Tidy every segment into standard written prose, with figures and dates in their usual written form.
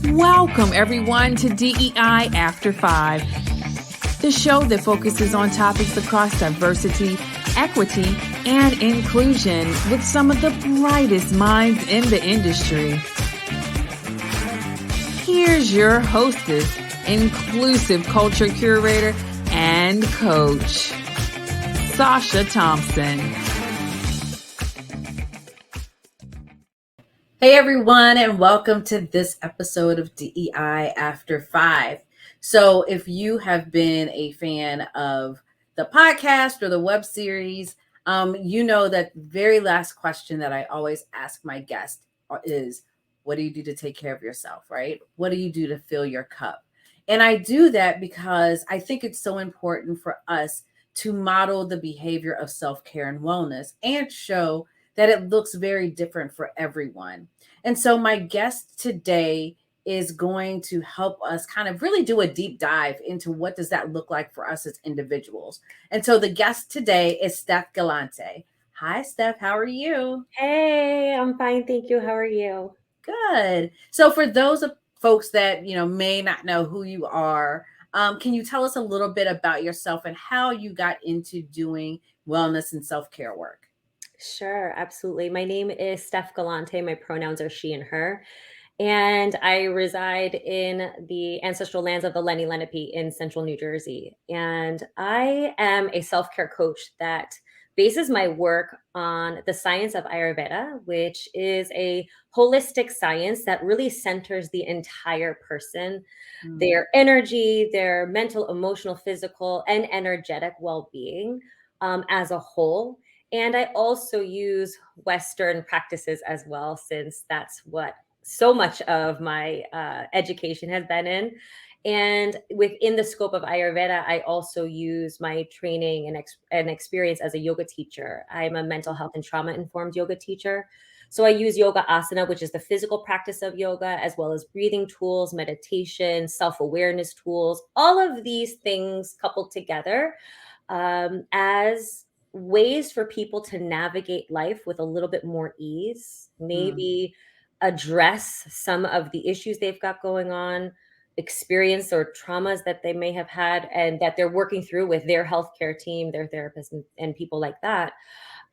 Welcome, everyone, to DEI After 5, the show that focuses on topics across diversity, equity, and inclusion with some of the brightest minds in the industry. Here's your hostess, inclusive culture curator and coach, Sacha Thompson. Hey everyone, and welcome to this episode of DEI After 5. So if you have been a fan of the podcast or the web series, you know that the very last question that I always ask my guests is, what do you do to take care of yourself, right? What do you do to fill your cup? And I do that because I think it's so important for us to model the behavior of self-care and wellness and show that it looks very different for everyone. And so my guest today is going to help us kind of really do a deep dive into what does that look like for us as individuals. And so the guest today is Steff Gallante. Hi, Steff. How are you? Hey, I'm fine. Thank you. How are you? Good. So for those of folks that, may not know who you are, can you tell us a little bit about yourself and how you got into doing wellness and self-care work? Sure, absolutely. My name is Steff Gallante. My pronouns are she and her. And I reside in the ancestral lands of the Lenni Lenape in central New Jersey. And I am a self-care coach that bases my work on the science of Ayurveda, which is a holistic science that really centers the entire person, their energy, their mental, emotional, physical, and energetic well-being as a whole. And I also use Western practices as well, since that's what so much of my education has been in. And within the scope of Ayurveda, I also use my training and experience as a yoga teacher. I'm a mental health and trauma informed yoga teacher. So I use yoga asana, which is the physical practice of yoga, as well as breathing tools, meditation, self-awareness tools, all of these things coupled together as ways for people to navigate life with a little bit more ease, maybe address some of the issues they've got going on, experience or traumas that they may have had and that they're working through with their healthcare team, their therapists, and people like that.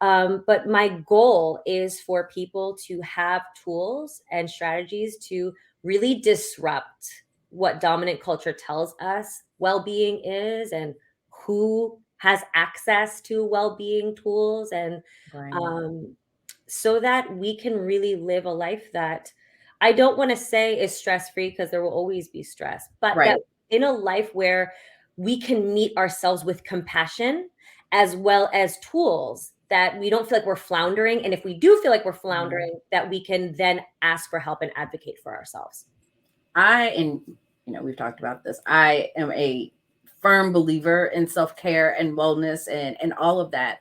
But my goal is for people to have tools and strategies to really disrupt what dominant culture tells us well-being is and who has access to well-being tools, and Right. so that we can really live a life that I don't want to say is stress-free, because there will always be stress, but Right. that in a life where we can meet ourselves with compassion as well as tools, that we don't feel like we're floundering. And if we do feel like we're floundering, that we can then ask for help and advocate for ourselves. We've talked about this. I am a firm believer in self-care and wellness and all of that.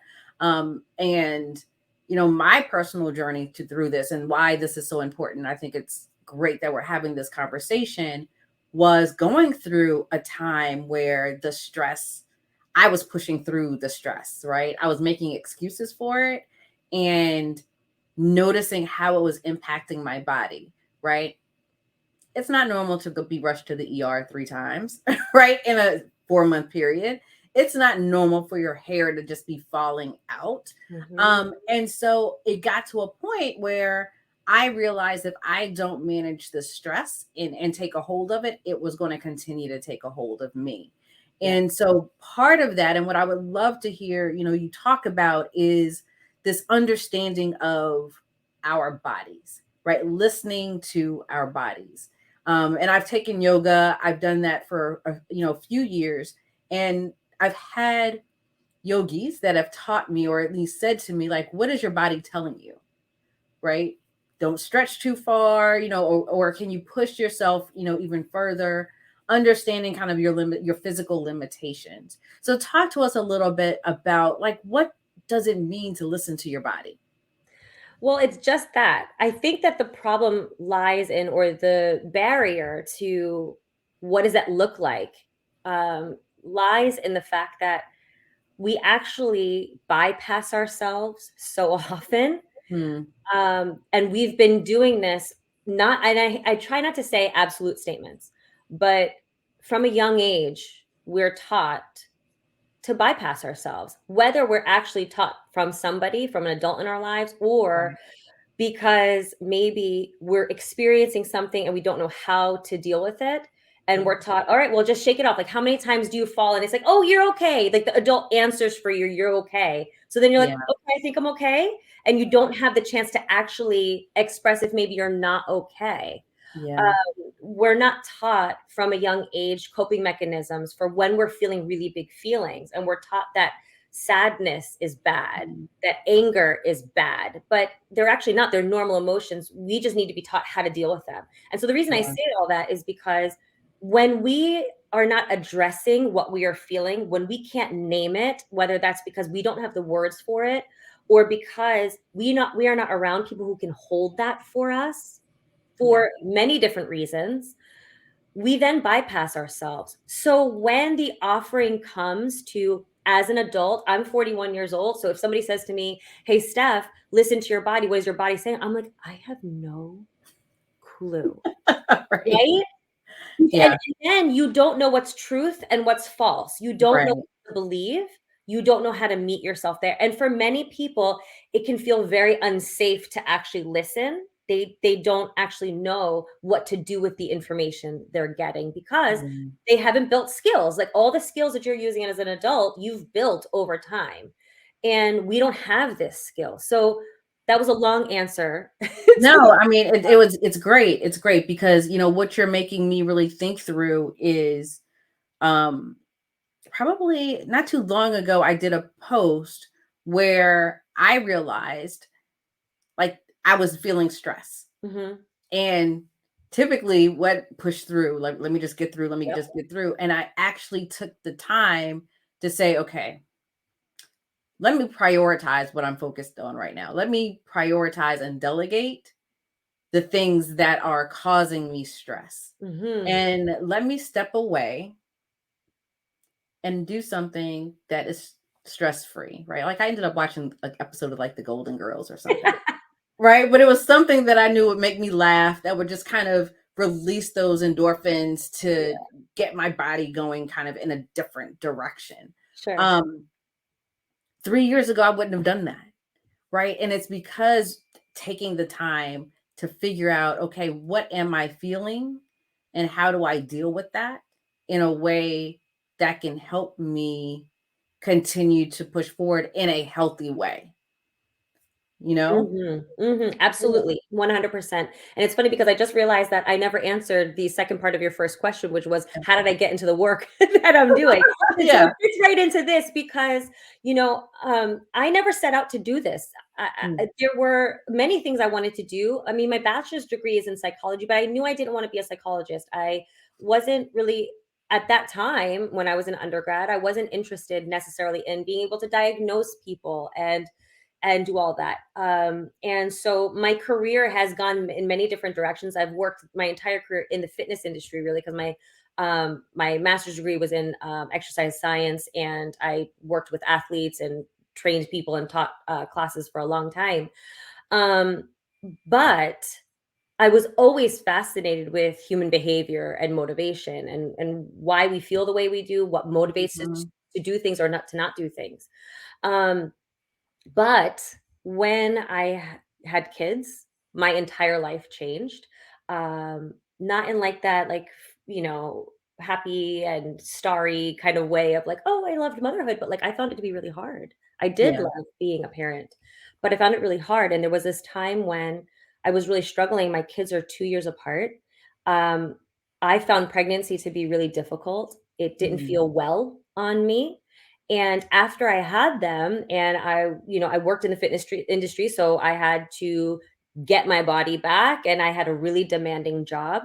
My personal journey through this and why this is so important, I think it's great that we're having this conversation, was going through a time where the stress, I was pushing through the stress, right? I was making excuses for it and noticing how it was impacting my body, right? It's not normal to be rushed to the ER 3 times, right? In a 4-month period. It's not normal for your hair to just be falling out. And so it got to a point where I realized if I don't manage the stress and take a hold of it, it was going to continue to take a hold of me. And so part of that, and what I would love to hear, you talk about, is this understanding of our bodies, right? Listening to our bodies. And I've taken yoga. I've done that for a few years, and I've had yogis that have taught me, or at least said to me, like, what is your body telling you, right? Don't stretch too far, or can you push yourself, even further, understanding kind of your physical limitations. So talk to us a little bit about, like, what does it mean to listen to your body? Well, it's just that. I think that the problem lies in, or the barrier to what does that look like, lies in the fact that we actually bypass ourselves so often Hmm. And we've been doing this, I try not to say absolute statements, but from a young age, we're taught to bypass ourselves, whether we're actually taught from somebody, from an adult in our lives, or Right. because maybe we're experiencing something and we don't know how to deal with it. And we're taught, all right, well, just shake it off. Like, how many times do you fall? And it's like, oh, you're okay. Like, the adult answers for you, you're okay. So then you're like, Yeah. okay, I think I'm okay. And you don't have the chance to actually express if maybe you're not okay. Yeah. We're not taught from a young age coping mechanisms for when we're feeling really big feelings. And we're taught that sadness is bad, Mm. that anger is bad, but they're actually not. They're normal emotions. We just need to be taught how to deal with them. And so the reason I Yeah. say all that is because when we are not addressing what we are feeling, when we can't name it, whether that's because we don't have the words for it or because we are not around people who can hold that for us Yeah. for many different reasons, we then bypass ourselves. So when the offering comes to, as an adult, I'm 41 years old. So if somebody says to me, hey, Steff, listen to your body, what is your body saying? I'm like, I have no clue. Right. Right? Yeah. And then you don't know what's truth and what's false. You don't know Right. what to believe. You don't know how to meet yourself there. And for many people, it can feel very unsafe to actually listen. They don't actually know what to do with the information they're getting because Mm. they haven't built skills. Like all the skills that you're using as an adult, you've built over time. And we don't have this skill. So that was a long answer. No, I mean it's great. It's great because what you're making me really think through is um probably not too long ago I did a post where I realized like I was feeling stress. Mhm. And typically what pushed through, like let me just get through, let me Yep. just get through. And I actually took the time to say, okay, let me prioritize what I'm focused on right now. Let me prioritize and delegate the things that are causing me stress. Mhm. And let me step away and do something that is stress free, right? Like I ended up watching an episode of like the Golden Girls or something, right? But it was something that I knew would make me laugh, that would just kind of release those endorphins to Yeah, get my body going kind of in a different direction. sure. Um, 3 years ago, I wouldn't have done that. Right. And it's because taking the time to figure out, okay, what am I feeling and how do I deal with that in a way that can help me continue to push forward in a healthy way, you know? Mhm, mhm, absolutely, 100%, and it's funny because I just realized that I never answered the second part of your first question, which was, how did I get into the work that I'm doing? And so Yeah. it fits right into this because, I never set out to do this. Mm. There were many things I wanted to do. I mean, my bachelor's degree is in psychology, but I knew I didn't wanna be a psychologist. I wasn't really at that time, when I was an undergrad, I wasn't interested necessarily in being able to diagnose people and do all that. And so my career has gone in many different directions. I've worked my entire career in the fitness industry, really, because my master's degree was in exercise science, and I worked with athletes and trained people and taught classes for a long time. Um, but I was always fascinated with human behavior and motivation and why we feel the way we do, what motivates us Mhm. to do things or not to not do things. Um, but when I had kids, my entire life changed. Not in like that, like, you know, happy and starry kind of way of like, oh, I loved motherhood, but like I found it to be really hard. I did Yeah. love being a parent, but I found it really hard. And there was this time when I was really struggling. My kids are 2 years apart. Um, I found pregnancy to be really difficult. It didn't Mhm. feel well on me. And after I had them and I worked in the industry, so I had to get my body back and I had a really demanding job.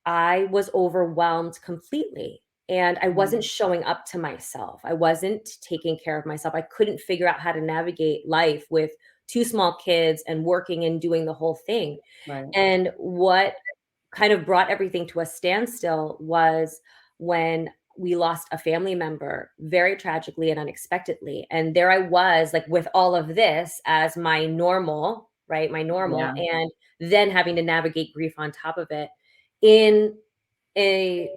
I was overwhelmed completely and I wasn't Mhm. showing up to myself. I wasn't taking care of myself. I couldn't figure out how to navigate life with two small kids and working and doing the whole thing. Right. And what kind of brought everything to a standstill was when we lost a family member very tragically and unexpectedly. And there I was, like, with all of this as my normal, right? My normal, Yeah. and then having to navigate grief on top of it in a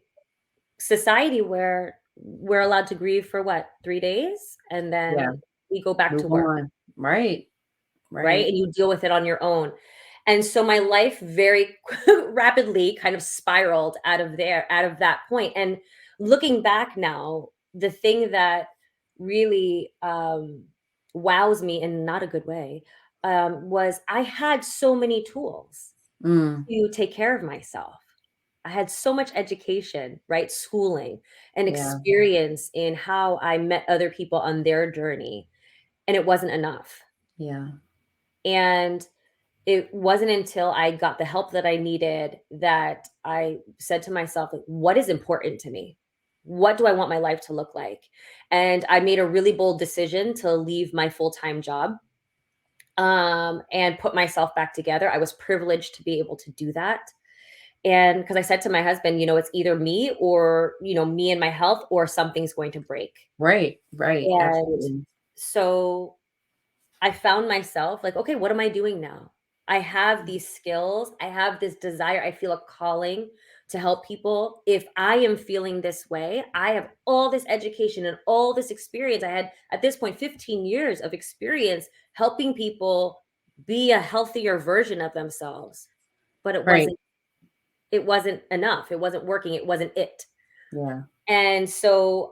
society where we're allowed to grieve for what, 3 days? And Yeah. then we go back to Move work, on. Right. right? Right. And you deal with it on your own. And so my life very rapidly kind of spiraled out of there, out of that point. And looking back now, the thing that really wows me in not a good way was I had so many tools Mm. to take care of myself. I had so much education, right? Schooling and Yeah. experience in how I met other people on their journey, and it wasn't enough. Yeah. And it wasn't until I got the help that I needed that I said to myself, like, what is important to me? What do I want my life to look like? And I made a really bold decision to leave my full-time job and put myself back together. I was privileged to be able to do that. And because I said to my husband, it's either me or, me and my health, or something's going to break. Right. Right. And Absolutely. so I found myself like, okay, what am I doing now? I have these skills. I have this desire. I feel a calling to help people. If I am feeling this way, I have all this education and all this experience. I had at this point 15 years of experience helping people be a healthier version of themselves. But it Right. wasn't enough. It wasn't working. It wasn't it. Yeah. And so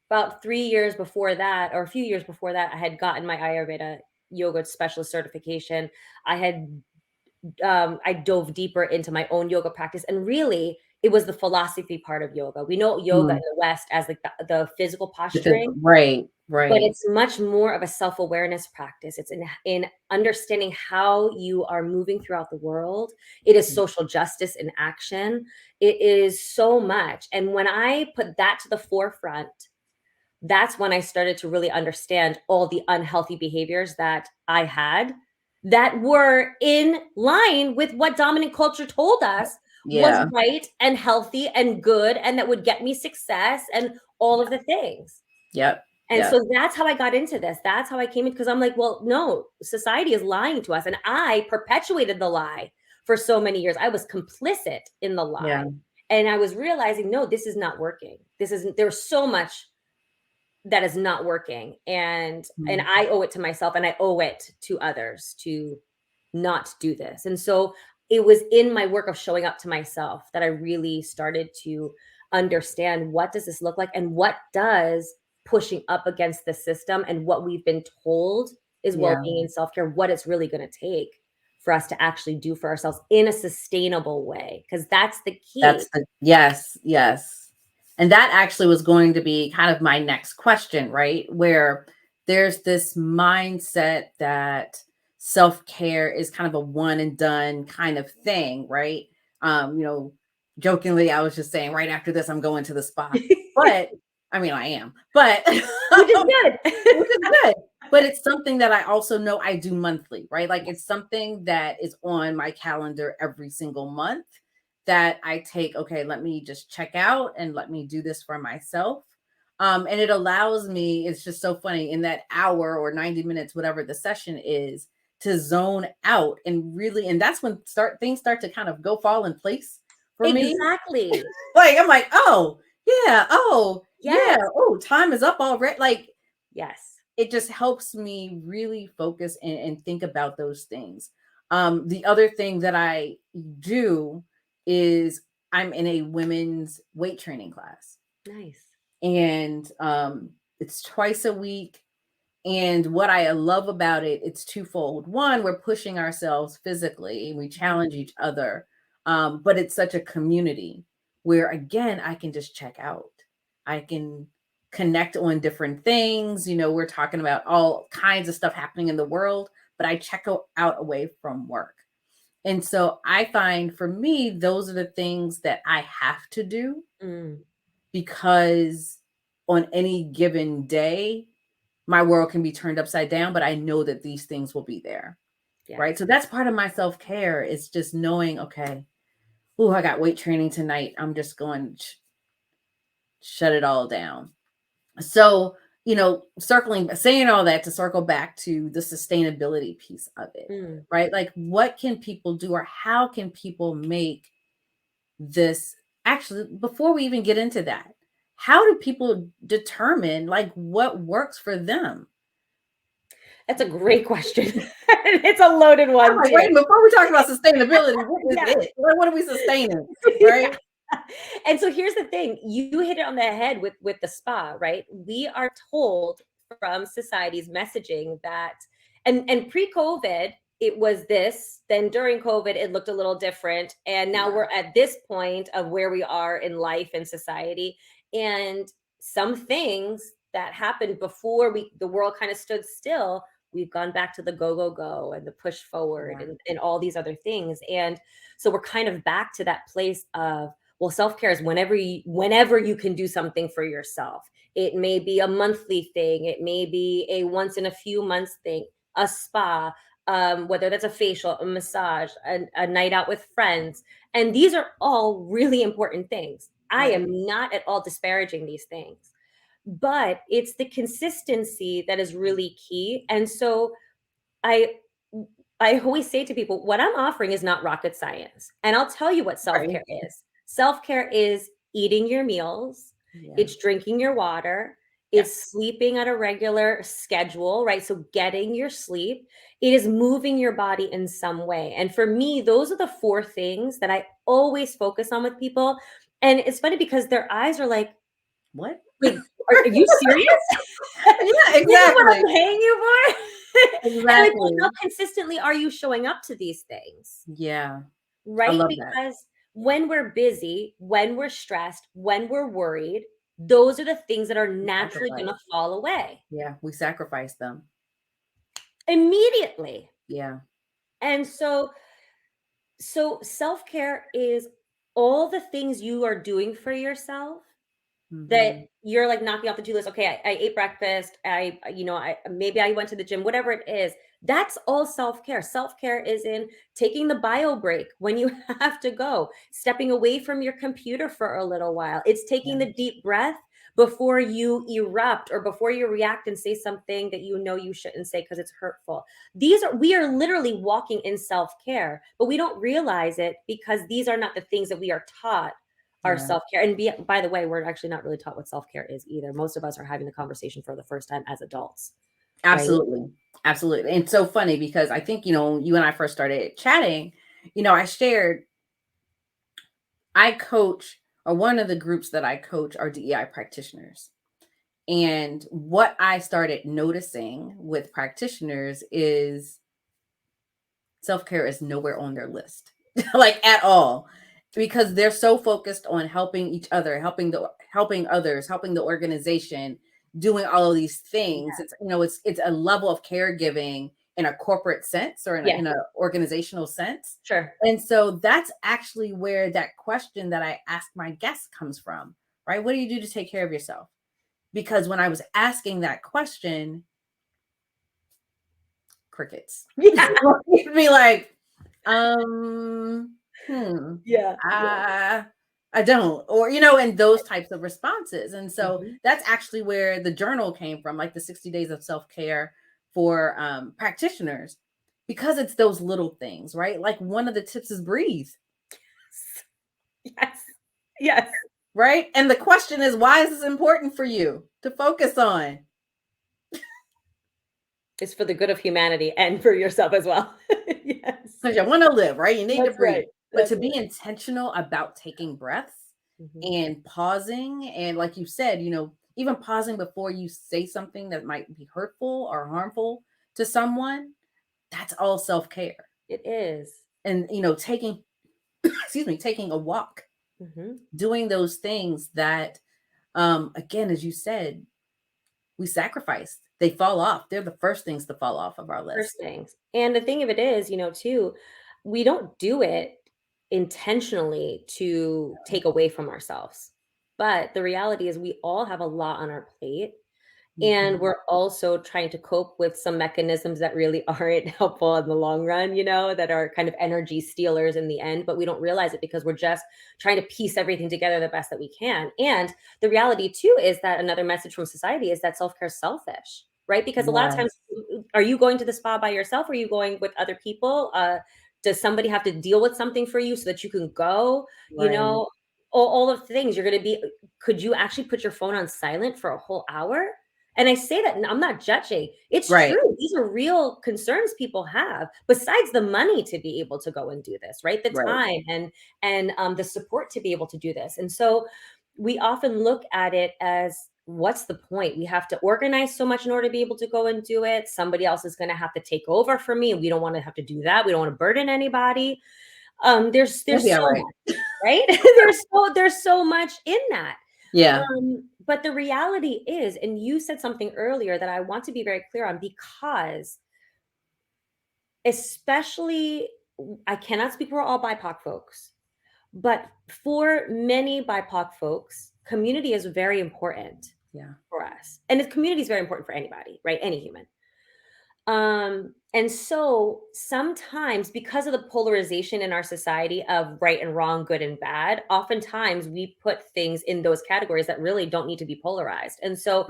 about 3 years before that, or a few years before that, I had gotten my Ayurveda yoga specialist certification. I dove deeper into my own yoga practice, and really it was the philosophy part of yoga. We know yoga in Mm. the West as like the physical posturing, Right. but Right. it's much more of a self-awareness practice. It's in understanding how you are moving throughout the world. It is social justice in action. It is so much. And when I put that to the forefront, that's when I started to really understand all the unhealthy behaviors that I had that were in line with what dominant culture told us was Yeah. right and healthy and good, and that would get me success and all of the things. Yep. And Yep. so that's how I got into this. That's how I came in, because I'm like, well, no, society is lying to us. And I perpetuated the lie for so many years. I was complicit in the lie. Yeah. And I was realizing, no, this is not working. There's so much that is not working. And Mm. I owe it to myself, and I owe it to others to not do this. And so it was in my work of showing up to myself that I really started to understand, what does this look like, and what does pushing up against the system and what we've been told is Yeah. well-being and self-care, what it's really going to take for us to actually do for ourselves in a sustainable way, because that's the key. Yes. Yes. And that actually was going to be kind of my next question, right? Where there's this mindset that self-care is kind of a one and done kind of thing, right? You know, jokingly, I was just saying right after this, I'm going to the spa. But I mean, I am, but Which is good. which is good. But it's something that I also know I do monthly, right? Like it's something that is on my calendar every single month that I take, okay, let me just check out and let me do this for myself. And it allows me, it's just so funny, in that hour or 90 minutes, whatever the session is, to zone out and really, and that's when things start to kind of go fall in place for me. Exactly. Like I'm like, oh yeah, oh yeah, Yes. oh, time is up already. Like Yes. it just helps me really focus and think about those things. The other thing that I do is I'm in a women's weight training class, Nice. and it's twice a week. And what I love about it, it's twofold. One, we're pushing ourselves physically, and we challenge each other. But it's such a community where, again, I can just check out. I can connect on different things. You know, we're talking about all kinds of stuff happening in the world, but I check out away from work. And so I find for me, those are the things that I have to do, Mm. because on any given day, my world can be turned upside down, but I know that these things will be there. Yes. Right. So that's part of my self-care, is just knowing, okay, oh, I got weight training tonight. I'm just going, shut it all down. So, saying all that to circle back to the sustainability piece of it, right? Like, what can people do, or how can people make this? Actually, before we even get into that, how do people determine like what works for them? That's a great question. It's a loaded one. I'm like, too. wait, before we talk about sustainability, what is it? What are we sustaining? Right? And so here's the thing, you hit it on the head with the spa, right? We are told from society's messaging that, and pre-COVID it was this, then during COVID it looked a little different, and now we're at this point of where we are in life and society, and some things that happened before the world kind of stood still, we've gone back to the go and the push forward and all these other things. And so we're kind of back to that place of, well, self-care is whenever you can do something for yourself. It may be a monthly thing. It may be a once in a few months thing, a spa, whether that's a facial, a massage, a night out with friends. And these are all really important things. I am not at all disparaging these things, but it's the consistency that is really key. And so I always say to people, what I'm offering is not rocket science. And I'll tell you what self-care is. Self-care is eating your meals. It's drinking your water. It's sleeping at a regular schedule, right? So getting your sleep. It is moving your body in some way. And for me, those are the 4 things that I always focus on with people. And it's funny because their eyes are like, what? Wait, are you serious? Yeah, exactly. This is what I'm paying you for? Exactly. Like, how consistently are you showing up to these things? Yeah. Right? I love Because that. when we're busy, when we're stressed, when we're worried, those are the things that are naturally going to fall away. Yeah, we sacrifice them Immediately. Yeah. And so self-care is all the things you are doing for yourself that you're like knocking off the 2 list. Okay, I ate breakfast. Maybe I went to the gym, whatever it is. That's all self-care. Self-care is in taking the bio break when you have to go, stepping away from your computer for a little while. It's taking the deep breath before you erupt or before you react and say something that you know you shouldn't say because it's hurtful. We are literally walking in self-care, but we don't realize it because these are not the things that we are taught our self-care. And by the way, we're actually not really taught what self-care is either. Most of us are having the conversation for the first time as adults. Absolutely. Right? Absolutely. And it's so funny because I think, you and I first started chatting, I shared, I coach, or one of the groups that I coach are DEI practitioners. And what I started noticing with practitioners is self-care is nowhere on their list, like at all, because they're so focused on helping each other, helping others, helping the organization, doing all of these things. It's a level of caregiving in a corporate sense or in a organizational sense. Sure. And so that's actually where that question that I ask my guests comes from, right? What do you do to take care of yourself? Because when I was asking that question, crickets. Yeah. You'd be like, I don't, or, and those types of responses. And so that's actually where the journal came from, like the 60 days of self-care for practitioners, because it's those little things, right? Like one of the tips is breathe. Yes. Right. And the question is, why is this important for you to focus on? It's for the good of humanity and for yourself as well. Yes. Because you want to live, right? You need to breathe. Right. But to be intentional about taking breaths and pausing, and like you said, even pausing before you say something that might be hurtful or harmful to someone, that's all self-care. It is. And, taking a walk, doing those things that, again, as you said, we sacrificed. They fall off. They're the first things to fall off of our list. First things. And the thing of it is, too, we don't do it intentionally to take away from ourselves. But the reality is we all have a lot on our plate. And we're also trying to cope with some mechanisms that really aren't helpful in the long run, that are kind of energy stealers in the end, but we don't realize it because we're just trying to piece everything together the best that we can. And the reality too is that another message from society is that self-care is selfish, right? Because a lot of times, are you going to the spa by yourself? Or are you going with other people? Does somebody have to deal with something for you so that you can go? All of the things you're going to be, could you actually put your phone on silent for a whole hour? And I say that, and I'm not judging. It's true. These are real concerns people have, besides the money to be able to go and do this, right? The time and the support to be able to do this. And so we often look at it as, what's the point? We have to organize so much in order to be able to go and do it. Somebody else is going to have to take over for me. And we don't want to have to do that. We don't want to burden anybody. There's so much, right? there's so much in that. But the reality is, and you said something earlier that I want to be very clear on, because especially, I cannot speak for all BIPOC folks, but for many BIPOC folks, community is very important for us. And the community is very important for anybody, right? Any human. And so sometimes, because of the polarization in our society of right and wrong, good and bad, oftentimes we put things in those categories that really don't need to be polarized. And so,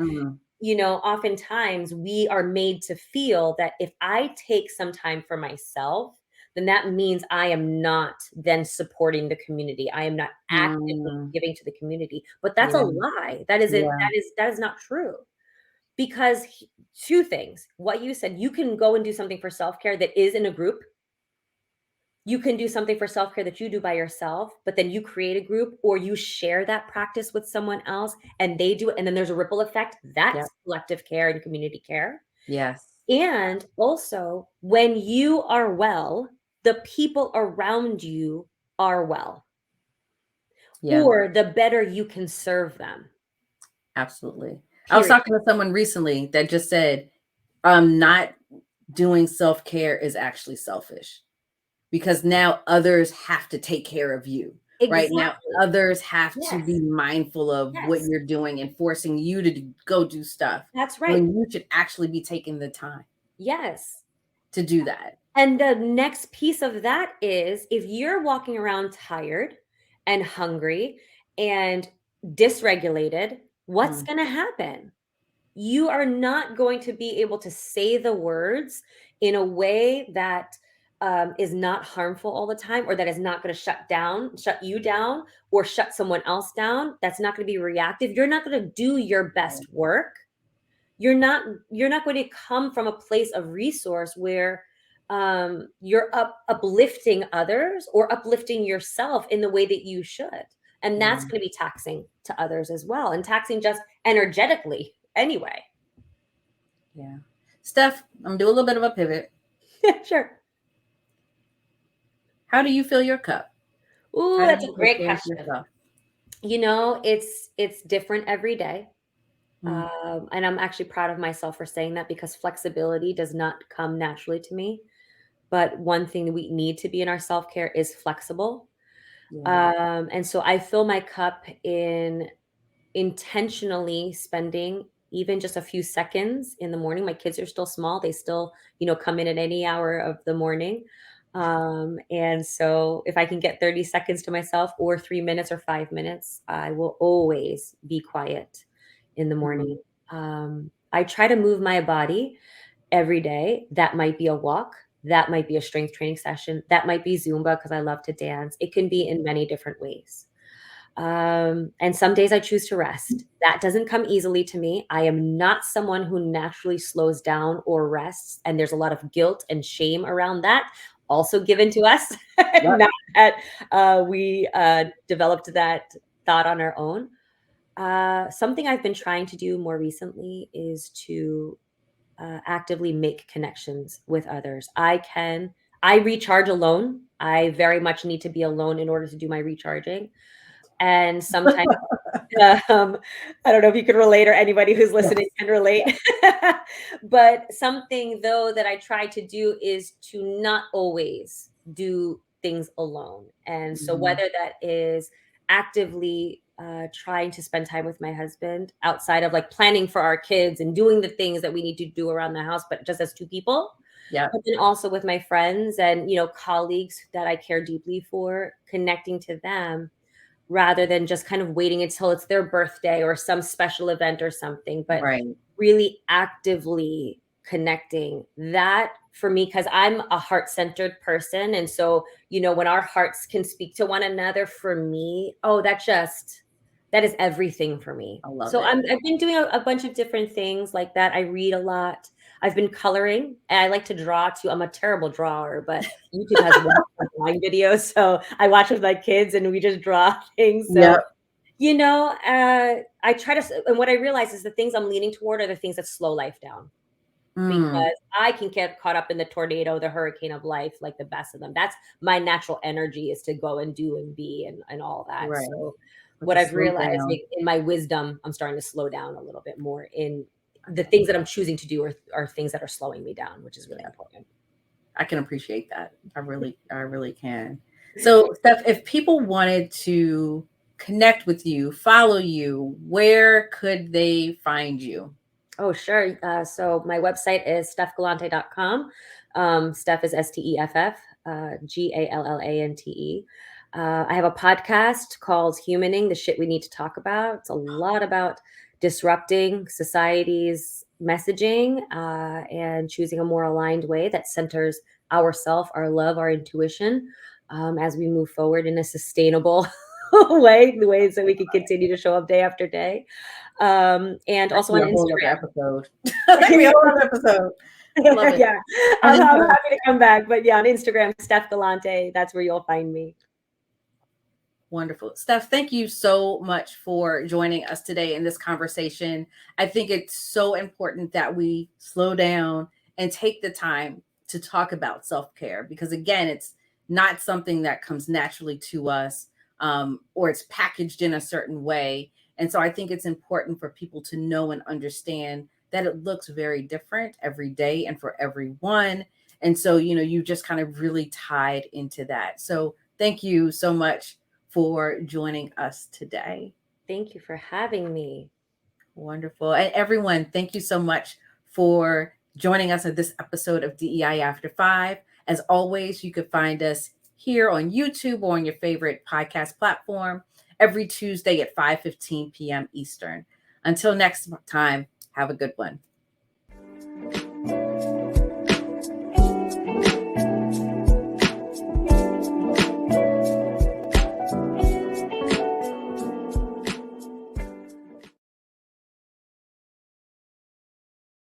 oftentimes we are made to feel that if I take some time for myself, then that means I am not then supporting the community. I am not actively giving to the community. But that's a lie. That is that is not true. Because two things, what you said, you can go and do something for self-care that is in a group. You can do something for self-care that you do by yourself, but then you create a group or you share that practice with someone else and they do it. And then there's a ripple effect. That's collective care and community care. Yes. And also, when you are well, the people around you are well. Or the better you can serve them. Absolutely. Period. I was talking to someone recently that just said, not doing self-care is actually selfish, because now others have to take care of you. Right now, others have to be mindful of what you're doing and forcing you to go do stuff. That's right. When you should actually be taking the time. To do that. And the next piece of that is, if you're walking around tired and hungry and dysregulated, what's going to happen? You are not going to be able to say the words in a way that is not harmful all the time, or that is not going to shut you down or shut someone else down. That's not going to be reactive. You're not going to do your best work. You're not going to come from a place of resource where you're uplifting others or uplifting yourself in the way that you should. And that's going to be taxing to others as well, and taxing just energetically anyway. Yeah. Steff, I'm going to do a little bit of a pivot. Sure. How do you fill your cup? Ooh, that's a great question. It's different every day. And I'm actually proud of myself for saying that, because flexibility does not come naturally to me. But one thing that we need to be in our self-care is flexible. And so I fill my cup in intentionally spending even just a few seconds in the morning. My kids are still small. They still, come in at any hour of the morning. And so if I can get 30 seconds to myself, or 3 minutes or 5 minutes, I will always be quiet in the morning. I try to move my body every day. That might be a walk. That might be a strength training session. That might be Zumba, because I love to dance. It can be in many different ways. And some days I choose to rest. That doesn't come easily to me. I am not someone who naturally slows down or rests. And there's a lot of guilt and shame around that, also given to us. Not that we developed that thought on our own. Something I've been trying to do more recently is to actively make connections with others. I recharge alone. I very much need to be alone in order to do my recharging. And sometimes, I don't know if you could relate, or anybody who's listening can relate. But something, though, that I try to do is to not always do things alone. And so whether that is actively trying to spend time with my husband outside of like planning for our kids and doing the things that we need to do around the house, but just as two people. Yeah. But then also with my friends and, colleagues that I care deeply for, connecting to them rather than just kind of waiting until it's their birthday or some special event or something, but Right. really actively connecting. That for me, because I'm a heart-centered person. And so, when our hearts can speak to one another, for me, that is everything for me. I love So it. I've been doing a bunch of different things like that. I read a lot. I've been coloring, and I like to draw too. I'm a terrible drawer, but YouTube has wonderful drawing videos. So I watch with my kids and we just draw things. So, Yep. I try to, and what I realize is the things I'm leaning toward are the things that slow life down, because I can get caught up in the tornado, the hurricane of life, like the best of them. That's my natural energy, is to go and do and be and all that. Right. So But what to I've slow realized, down. like, in my wisdom, I'm starting to slow down a little bit more in the things that I'm choosing to do are things that are slowing me down, which is really important. I can appreciate that. I really can. So, Steff, if people wanted to connect with you, follow you, where could they find you? Oh, sure. So my website is steffgallante.com. Steff is Steff, Gallante. I have a podcast called Humaning, the Shit We Need to Talk About. It's a lot about disrupting society's messaging and choosing a more aligned way that centers ourself, our love, our intuition, as we move forward in a sustainable way, the ways that we can continue to show up day after day. And also on A whole other Instagram. episode. That could be a whole other episode. Love it. Yeah, I'm happy to come back. But yeah, on Instagram, Steff Gallante, that's where you'll find me. Wonderful. Steff, thank you so much for joining us today in this conversation. I think it's so important that we slow down and take the time to talk about self-care, because again, it's not something that comes naturally to us, or it's packaged in a certain way. And so I think it's important for people to know and understand that it looks very different every day and for everyone. And so, you just kind of really tied into that. So thank you so much for joining us today. Thank you for having me. Wonderful. And everyone, thank you so much for joining us at this episode of DEI After 5. As always, you could find us here on YouTube or on your favorite podcast platform every Tuesday at 5:15 p.m. Eastern. Until next time, have a good one.